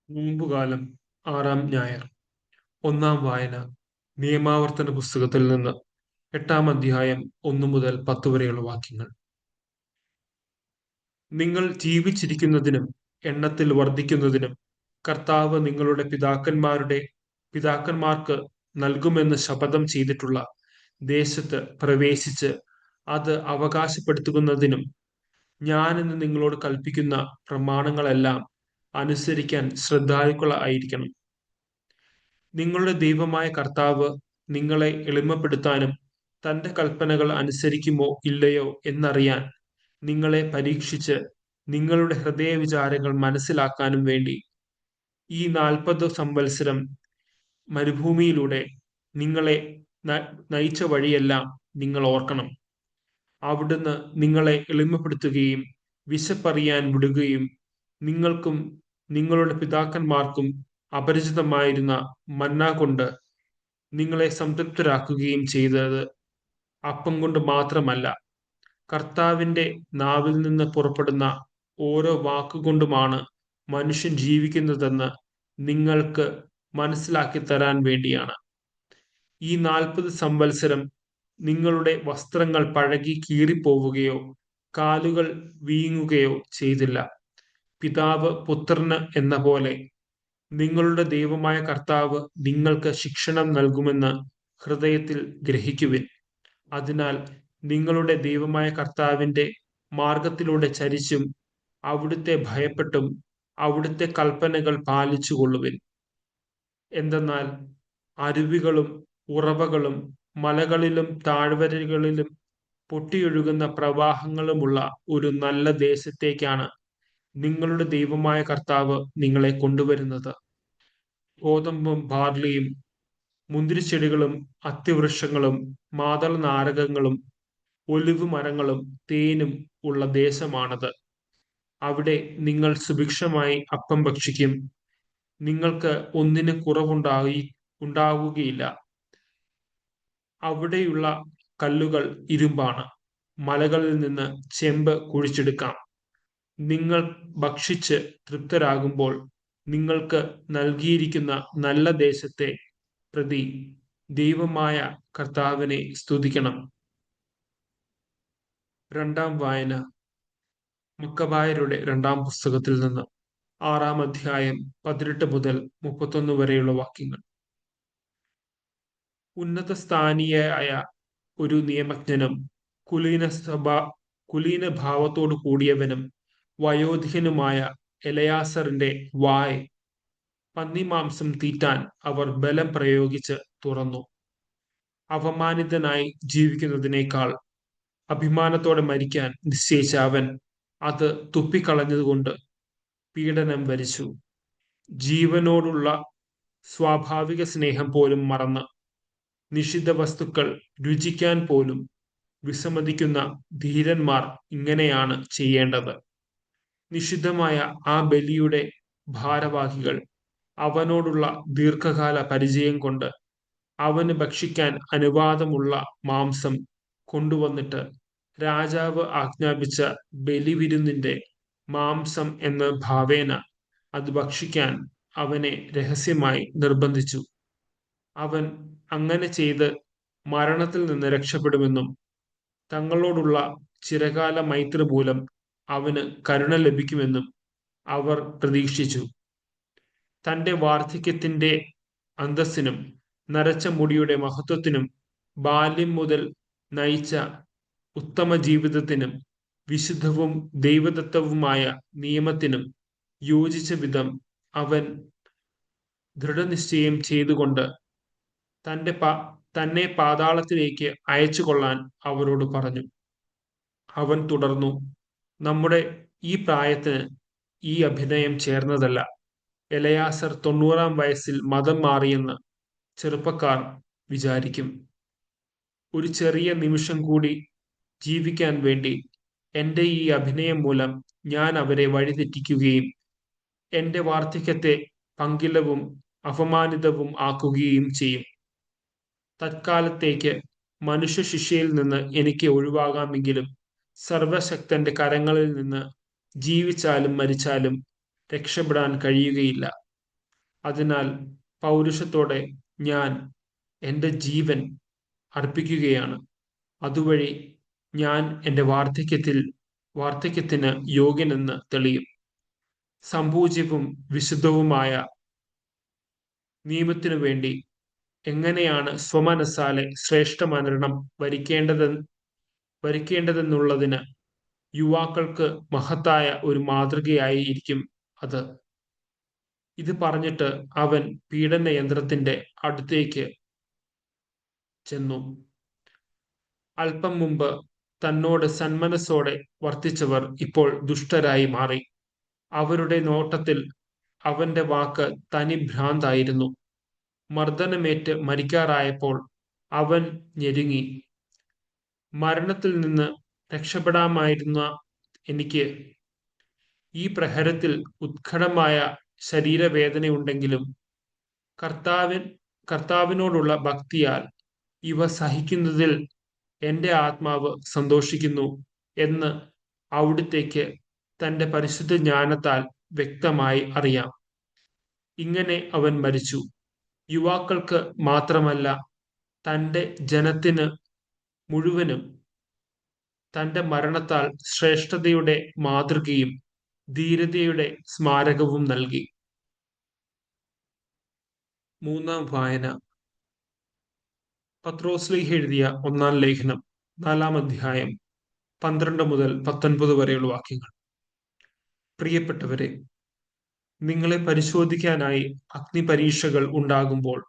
നോമ്പുകാലം 6-ാം ഞായർ. ഒന്നാം വായന നിയമാവർത്തന പുസ്തകത്തിൽ നിന്ന് 8-ാം അധ്യായം 1 മുതൽ 10 വരെയുള്ള വാക്യങ്ങൾ. നിങ്ങൾ ജീവിച്ചിരിക്കുന്നതിനും എണ്ണത്തിൽ വർദ്ധിക്കുന്നതിനും കർത്താവ് നിങ്ങളുടെ പിതാക്കന്മാർക്ക് നൽകുമെന്ന് ശപഥം ചെയ്തിട്ടുള്ള ദേശത്ത് പ്രവേശിച്ച് അത് അവകാശപ്പെടുത്തുന്നതിനും ഞാനിന്ന് നിങ്ങളോട് കൽപ്പിക്കുന്ന പ്രമാണങ്ങളെല്ലാം അനുസരിക്കാൻ ശ്രദ്ധാലുക്കളായിരിക്കണം. നിങ്ങളുടെ ദൈവമായ കർത്താവ് നിങ്ങളെ എളിമപ്പെടുത്താനും തന്റെ കൽപ്പനകൾ അനുസരിക്കുമോ ഇല്ലയോ എന്നറിയാൻ നിങ്ങളെ പരീക്ഷിച്ച് നിങ്ങളുടെ ഹൃദയവിചാരങ്ങൾ മനസ്സിലാക്കാനും വേണ്ടി ഈ 40 സംവത്സരം മരുഭൂമിയിലൂടെ നിങ്ങളെ നയിച്ച വഴിയെല്ലാം നിങ്ങൾ ഓർക്കണം. അവിടുന്ന് നിങ്ങളെ എളിമപ്പെടുത്തുകയും വിശപ്പറിയാൻ വിടുകയും നിങ്ങൾക്കും നിങ്ങളുടെ പിതാക്കന്മാർക്കും അപരിചിതമായിരുന്ന മന്ന കൊണ്ട് നിങ്ങളെ സംതൃപ്തരാക്കുകയും ചെയ്തത് അപ്പം കൊണ്ട് മാത്രമല്ല, കർത്താവിന്റെ നാവിൽ നിന്ന് പുറപ്പെടുന്ന ഓരോ വാക്കുകൊണ്ടുമാണ് മനുഷ്യൻ ജീവിക്കുന്നതെന്ന് നിങ്ങൾക്ക് മനസ്സിലാക്കി തരാൻ വേണ്ടിയാണ്. ഈ 40 സംവത്സരം നിങ്ങളുടെ വസ്ത്രങ്ങൾ പഴകി കീറിപ്പോവുകയോ കാലുകൾ വീങ്ങുകയോ ചെയ്തില്ല. പിതാവ് പുത്രന് എന്ന പോലെ നിങ്ങളുടെ ദൈവമായ കർത്താവ് നിങ്ങൾക്ക് ശിക്ഷണം നൽകുമെന്ന് ഹൃദയത്തിൽ ഗ്രഹിക്കുവിൻ. അതിനാൽ നിങ്ങളുടെ ദൈവമായ കർത്താവിന്റെ മാർഗത്തിലൂടെ ചരിച്ചും അവിടുത്തെ ഭയപ്പെട്ടും അവിടുത്തെ കൽപ്പനകൾ പാലിച്ചുകൊള്ളുവിൻ. എന്തെന്നാൽ അരുവികളും ഉറവകളും മലകളിലും താഴ്വരകളിലും പൊട്ടിയൊഴുകുന്ന പ്രവാഹങ്ങളുമുള്ള ഒരു നല്ല ദേശത്തേക്കാണ് നിങ്ങളുടെ ദൈവമായ കർത്താവ് നിങ്ങളെ കൊണ്ടുവരുന്നത്. ഗോതമ്പും ബാർലിയും മുന്തിരിച്ചെടികളും അത്തിവൃക്ഷങ്ങളും മാതള നാരകങ്ങളും ഒലിവ് മരങ്ങളും തേനും ഉള്ള ദേശമാണത്. അവിടെ നിങ്ങൾ സുഭിക്ഷമായി അപ്പം ഭക്ഷിക്കും. നിങ്ങൾക്ക് ഒന്നിന് ഉണ്ടാവുകയില്ല. അവിടെയുള്ള കല്ലുകൾ ഇരുമ്പാണ്. മലകളിൽ നിന്ന് ചെമ്പ് കുഴിച്ചെടുക്കാം. നിങ്ങൾ ഭക്ഷിച്ച് തൃപ്തരാകുമ്പോൾ നിങ്ങൾക്ക് നൽകിയിരിക്കുന്ന നല്ല ദേശത്തെ പ്രതി ദൈവമായ കർത്താവിനെ സ്തുതിക്കണം. രണ്ടാം വായന മക്കബായരുടെ 2-ാം പുസ്തകത്തിൽ നിന്ന് 6-ാം അധ്യായം 18 മുതൽ 31 വരെയുള്ള വാക്യങ്ങൾ. ഉന്നത സ്ഥാനീയായ ഒരു നിയമജ്ഞനും കുലീന ഭാവത്തോടു കൂടിയവനും വയോധികനുമായ എലയാസറിന്റെ വായ് പന്നിമാംസം തീറ്റാൻ അവർ ബലം പ്രയോഗിച്ച് തുറന്നു. അവമാനിതനായി ജീവിക്കുന്നതിനേക്കാൾ അഭിമാനത്തോടെ മരിക്കാൻ നിശ്ചയിച്ച അവൻ അത് തുപ്പിക്കളഞ്ഞതുകൊണ്ട് പീഡനം വരിച്ചു. ജീവനോടുള്ള സ്വാഭാവിക സ്നേഹം പോലും മറന്ന് നിഷിദ്ധ വസ്തുക്കൾ രുചിക്കാൻ പോലും വിസമ്മതിക്കുന്ന ധീരന്മാർ ഇങ്ങനെയാണ് ചെയ്യേണ്ടത്. നിഷിദ്ധമായ ആ ബലിയുടെ ഭാരവാഹികൾ അവനോടുള്ള ദീർഘകാല പരിചയം കൊണ്ട് അവന് ഭക്ഷിക്കാൻ അനുവാദമുള്ള മാംസം കൊണ്ടുവന്നിട്ട് രാജാവ് ആജ്ഞാപിച്ച ബലിവിരുന്നിന്റെ മാംസം എന്ന ഭാവേന അത് ഭക്ഷിക്കാൻ അവനെ രഹസ്യമായി നിർബന്ധിച്ചു. അവൻ അങ്ങനെ ചെയ്ത് മരണത്തിൽ നിന്ന് രക്ഷപ്പെടുമെന്നും തങ്ങളോടുള്ള ചിരകാല മൈത്രി മൂലം അവന് കരുണ ലഭിക്കുമെന്നും അവർ പ്രതീക്ഷിച്ചു. തന്റെ വാർദ്ധക്യത്തിന്റെ അന്തസ്സിനും നരച്ച മുടിയുടെ മഹത്വത്തിനും ബാല്യം മുതൽ നയിച്ച ഉത്തമ ജീവിതത്തിനും വിശുദ്ധവും ദൈവദത്തവുമായ നിയമത്തിനും യോജിച്ച വിധം അവൻ ദൃഢനിശ്ചയം ചെയ്തുകൊണ്ട് തന്നെ പാതാളത്തിലേക്ക് അയച്ചുകൊള്ളാൻ അവരോട് പറഞ്ഞു. അവൻ തുടർന്നു, നമ്മുടെ ഈ പ്രായത്തിന് ഈ അഭിനയം ചേർന്നതല്ല. എലയാസർ 90-ാം വയസ്സിൽ മതം മാറിയെന്ന് ചെറുപ്പക്കാർ വിചാരിക്കും. ഒരു ചെറിയ നിമിഷം കൂടി ജീവിക്കാൻ വേണ്ടി എന്റെ ഈ അഭിനയം മൂലം ഞാൻ അവരെ വഴിതെറ്റിക്കുകയും എന്റെ വാർദ്ധക്യത്തെ പങ്കിലവും അപമാനിതവും ആക്കുകയും ചെയ്യും. തത്കാലത്തേക്ക് മനുഷ്യ ശിക്ഷയിൽ നിന്ന് എനിക്ക് ഒഴിവാകാമെങ്കിലും സർവശക്തന്റെ കരങ്ങളിൽ നിന്ന് ജീവിച്ചാലും മരിച്ചാലും രക്ഷപ്പെടാൻ കഴിയുകയില്ല. അതിനാൽ പൗരുഷത്തോടെ ഞാൻ എൻ്റെ ജീവൻ അർപ്പിക്കുകയാണ്. അതുവഴി ഞാൻ എൻ്റെ വാർദ്ധക്യത്തിന് യോഗ്യനെന്ന് തെളിയും. സംപൂജ്യവും വിശുദ്ധവുമായ നിയമത്തിനു വേണ്ടി എങ്ങനെയാണ് സ്വമനസ്സാലെ ശ്രേഷ്ഠ മരണം വരിക്കേണ്ടതെന്നുള്ളതിന് യുവാക്കൾക്ക് മഹത്തായ ഒരു മാതൃകയായിരിക്കും അത്. ഇത് പറഞ്ഞിട്ട് അവൻ പീഡനയന്ത്രത്തിന്റെ അടുത്തേക്ക് ചെന്നു. അല്പം മുമ്പ് തന്നോട് സന്മനസ്സോടെ വർത്തിച്ചവർ ഇപ്പോൾ ദുഷ്ടരായി മാറി. അവരുടെ നോട്ടത്തിൽ അവന്റെ വാക്ക് തനി ഭ്രാന്തായിരുന്നു. മർദ്ദനമേറ്റ് മരിക്കാറായപ്പോൾ അവൻ ഞെരുങ്ങി. മരണത്തിൽ നിന്ന് രക്ഷപ്പെടാമായിരുന്ന എനിക്ക് ഈ പ്രഹരത്തിൽ ഉത്കടമായ ശരീരവേദനയുണ്ടെങ്കിലും കർത്താവിനോടുള്ള ഭക്തിയാൽ ഇവ സഹിക്കുന്നതിൽ എൻ്റെ ആത്മാവ് സന്തോഷിക്കുന്നു എന്ന് അവിടുത്തേക്ക് തൻ്റെ പരിശുദ്ധ ജ്ഞാനത്താൽ വ്യക്തമായി അറിയാം. ഇങ്ങനെ അവൻ മരിച്ചു. യുവാക്കൾക്ക് മാത്രമല്ല, തൻ്റെ ജനത്തിന് മുഴുവനും തൻ്റെ മരണത്താൽ ശ്രേഷ്ഠതയുടെ മാതൃകയും ധീരതയുടെ സ്മാരകവും നൽകി. മൂന്നാം വായന. പത്രോസ്ലീഹ എഴുതിയ ഒന്നാം ലേഖനം 4-ാം അധ്യായം 12 മുതൽ 19 വരെയുള്ള വാക്യങ്ങൾ. പ്രിയപ്പെട്ടവരെ, നിങ്ങളെ പരിശോധിക്കാനായി അഗ്നിപരീക്ഷകൾ ഉണ്ടാകുമ്പോൾ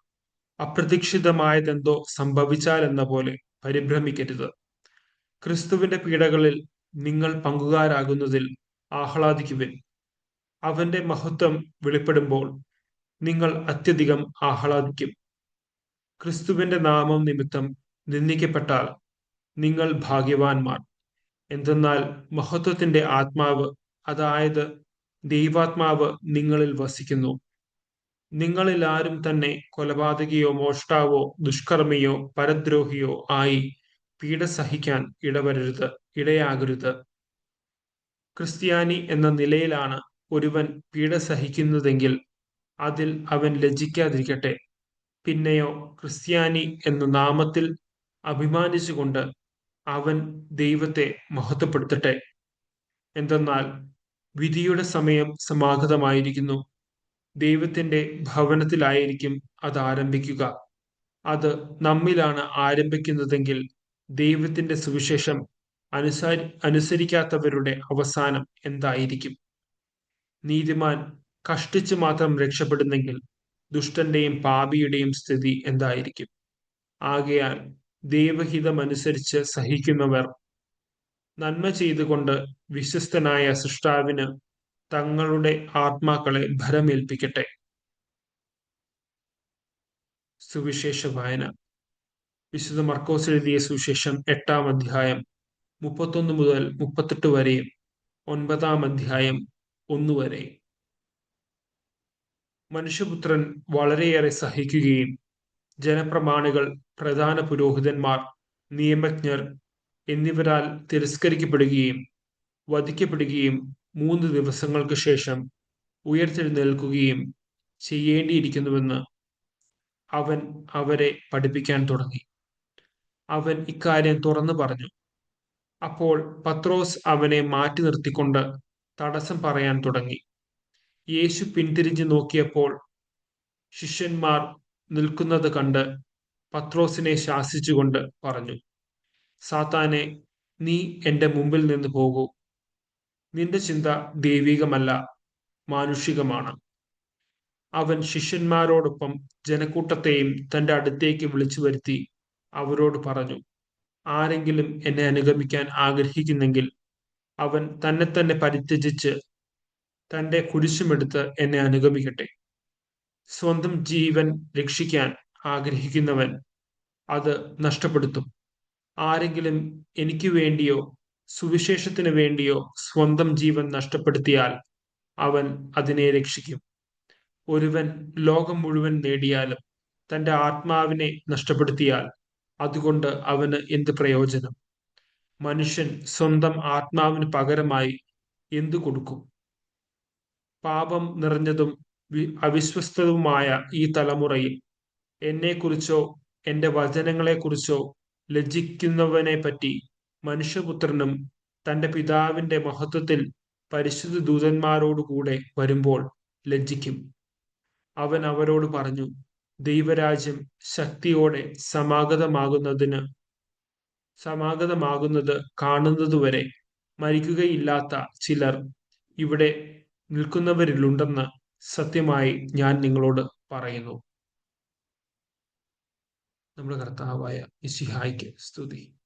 അപ്രതീക്ഷിതമായതെന്തോ സംഭവിച്ചാലെന്ന പോലെ പരിഭ്രമിക്കരുത്. ക്രിസ്തുവിന്റെ പീഡകളിൽ നിങ്ങൾ പങ്കുകാരാകുന്നതിൽ ആഹ്ലാദിക്കുവിൻ. അവന്റെ മഹത്വം വെളിപ്പെടുമ്പോൾ നിങ്ങൾ അത്യധികം ആഹ്ലാദിക്കും. ക്രിസ്തുവിന്റെ നാമം നിമിത്തം നിന്ദിക്കപ്പെട്ടാൽ നിങ്ങൾ ഭാഗ്യവാന്മാർ. എന്തെന്നാൽ മഹത്വത്തിന്റെ ആത്മാവ്, അതായത് ദൈവാത്മാവ് നിങ്ങളിൽ വസിക്കുന്നു. നിങ്ങളിൽ ആരും തന്നെ കൊലപാതകിയോ മോഷ്ടാവോ ദുഷ്കർമ്മിയോ പരദ്രോഹിയോ ആയി പീഡ സഹിക്കാൻ ഇടയാകരുത്. ക്രിസ്ത്യാനി എന്ന നിലയിലാണ് ഒരുവൻ പീഡ സഹിക്കുന്നതെങ്കിൽ അതിൽ അവൻ ലജ്ജിക്കാതിരിക്കട്ടെ. പിന്നെയോ ക്രിസ്ത്യാനി എന്ന നാമത്തിൽ അഭിമാനിച്ചുകൊണ്ട് അവൻ ദൈവത്തെ മഹത്വപ്പെടുത്തട്ടെ. എന്തെന്നാൽ വിധിയുടെ സമയം സമാഗതമായിരിക്കുന്നു. ദൈവത്തിന്റെ ഭവനത്തിലായിരിക്കും അത് ആരംഭിക്കുക. അത് നമ്മിലാണ് ആരംഭിക്കുന്നതെങ്കിൽ ദൈവത്തിന്റെ സുവിശേഷം അനുസരിക്കാത്തവരുടെ അവസാനം എന്തായിരിക്കും? നീതിമാൻ കഷ്ടിച്ചു മാത്രം രക്ഷപ്പെടുന്നെങ്കിൽ ദുഷ്ടന്റെയും പാപിയുടെയും സ്ഥിതി എന്തായിരിക്കും? ആകയാൽ ദൈവഹിതമനുസരിച്ച് സഹിക്കുന്നവർ നന്മ ചെയ്തുകൊണ്ട് വിശ്വസ്തനായ സൃഷ്ടാവിന് തങ്ങളുടെ ആത്മാക്കളെ ഭരമേൽപ്പിക്കട്ടെ. സുവിശേഷ വായന. വിശുദ്ധ മർക്കോസ് എഴുതിയ സുവിശേഷം 8-ാം അധ്യായം 31 മുതൽ 38 വരെയും 9-ാം അധ്യായം 1 വരെ. മനുഷ്യപുത്രൻ വളരെയേറെ സഹിക്കുകയും ജനപ്രമാണികൾ, പ്രധാന പുരോഹിതന്മാർ, നിയമജ്ഞർ എന്നിവരാൽ തിരസ്കരിക്കപ്പെടുകയും വധിക്കപ്പെടുകയും 3 ദിവസങ്ങൾക്ക് ശേഷം ഉയർത്തെഴുന്നേൽക്കുകയും ചെയ്യേണ്ടിയിരിക്കുന്നുവെന്ന് അവൻ അവരെ പഠിപ്പിക്കാൻ തുടങ്ങി. അവൻ ഇക്കാര്യം തുറന്നു പറഞ്ഞു. അപ്പോൾ പത്രോസ് അവനെ മാറ്റി നിർത്തിക്കൊണ്ട് തടസ്സം പറയാൻ തുടങ്ങി. യേശു പിന്തിരിഞ്ഞു നോക്കിയപ്പോൾ ശിഷ്യന്മാർ നിൽക്കുന്നത് കണ്ട് പത്രോസിനെ ശാസിച്ചുകൊണ്ട് പറഞ്ഞു, സാത്താനെ, നീ എൻ്റെ മുമ്പിൽ നിന്ന് പോകൂ. നിന്റെ ചിന്ത ദൈവികമല്ല, മാനുഷികമാണ്. അവൻ ശിഷ്യന്മാരോടൊപ്പം ജനക്കൂട്ടത്തെയും തൻ്റെ അടുത്തേക്ക് വിളിച്ചു വരുത്തി അവരോട് പറഞ്ഞു, ആരെങ്കിലും എന്നെ അനുഗമിക്കാൻ ആഗ്രഹിക്കുന്നെങ്കിൽ അവൻ തന്നെ പരിത്യജിച്ച് തൻ്റെ കുരിശുമെടുത്ത് എന്നെ അനുഗമിക്കട്ടെ. സ്വന്തം ജീവൻ രക്ഷിക്കാൻ ആഗ്രഹിക്കുന്നവൻ അത് നഷ്ടപ്പെടുത്തും. ആരെങ്കിലും എനിക്ക് വേണ്ടിയോ സുവിശേഷത്തിന് വേണ്ടിയോ സ്വന്തം ജീവൻ നഷ്ടപ്പെടുത്തിയാൽ അവൻ അതിനെ രക്ഷിക്കും. ഒരുവൻ ലോകം മുഴുവൻ നേടിയാലും തൻ്റെ ആത്മാവിനെ നഷ്ടപ്പെടുത്തിയാൽ അതുകൊണ്ട് അവന് എന്ത് പ്രയോജനം? മനുഷ്യൻ സ്വന്തം ആത്മാവിന് പകരമായി എന്തു കൊടുക്കും? പാപം നിറഞ്ഞതും അവിശ്വസ്തവുമായ ഈ തലമുറയിൽ എന്നെക്കുറിച്ചോ എന്റെ വചനങ്ങളെക്കുറിച്ചോ ലജ്ജിക്കുന്നവനെ പറ്റി മനുഷ്യപുത്രനും തന്റെ പിതാവിന്റെ മഹത്വത്തിൽ പരിശുദ്ധ ദൂതന്മാരോടുകൂടെ വരുമ്പോൾ ലജ്ജിക്കും. അവൻ അവരോട് പറഞ്ഞു, ദൈവരാജ്യം ശക്തിയോടെ സമാഗതമാകുന്നത് കാണുന്നതുവരെ മരിക്കുകയില്ലാത്ത ചിലർ ഇവിടെ നിൽക്കുന്നവരിലുണ്ടെന്ന് സത്യമായി ഞാൻ നിങ്ങളോട് പറയുന്നു. നമ്മുടെ കർത്താവായ മിശിഹായ്ക്ക് സ്തുതി.